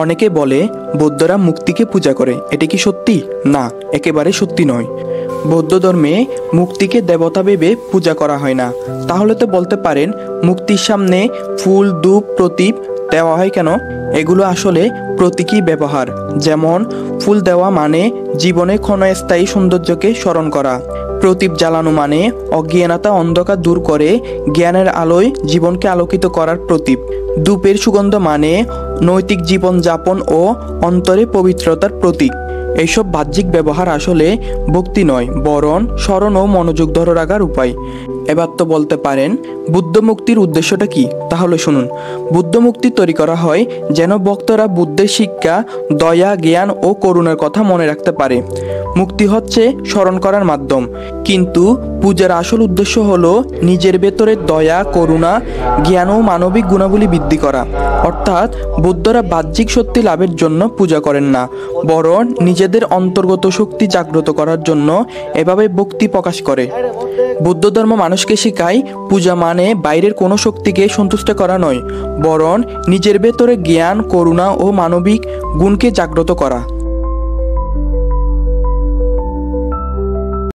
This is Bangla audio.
অনেকে বলে বৌদ্ধরা মুক্তিকে পূজা করে, এটি কি সত্যি? না, একেবারে সত্যি নয়। বৌদ্ধ ধর্মে মুক্তিকে দেবতা ভেবে পূজা করা হয় না। তাহলে তো বলতে পারেন মুক্তির সামনে ফুল, ধূপ, প্রদীপ দেওয়া হয় কেন? এগুলো আসলে প্রতীকী ব্যবহার। যেমন ফুল দেওয়া মানে জীবনে ক্ষণস্থায়ী সৌন্দর্যকে স্মরণ করা, প্রদীপ জ্বালানো মানে অজ্ঞানতা অন্ধকার দূর করে জ্ঞানের আলোয় জীবনকে আলোকিত করার প্রতীক, ধূপের সুগন্ধ মানে নৈতিক জীবনযাপন ও অন্তরে পবিত্রতার প্রতীক। এইসব বাহ্যিক ব্যবহার আসলে ভক্তি নয়, বরং স্মরণ ও মনোযোগ ধরে রাখার উপায়। এবার তো বলতে পারেন বুদ্ধ মুক্তির উদ্দেশ্যটা কি? তাহলে শুনুন। বুদ্ধ মুক্তি তৈরি করা হয় যেন ভক্তরা বুদ্ধের শিক্ষা, দয়া, জ্ঞান ও করুণার কথা মনে রাখতে পারে। মুক্তি হচ্ছে স্মরণ করার মাধ্যম, কিন্তু পূজার আসল উদ্দেশ্য হলো নিজের ভেতরে দয়া, করুণা, জ্ঞান ও মানবিক গুণাবলী বৃদ্ধি করা। অর্থাৎ বুদ্ধরা বাহ্যিক শক্তি লাভের জন্য পূজা করেন না, বরং নিজেদের অন্তর্গত শক্তি জাগ্রত করার জন্য এভাবে ভক্তি প্রকাশ করে। বৌদ্ধ ধর্ম মানুষকে শেখায় পূজা মানে বাইরের কোনো শক্তিকে সন্তুষ্ট করা নয়, বরং নিজের ভেতরে জ্ঞান, করুণা ও মানবিক গুণকে জাগ্রত করা।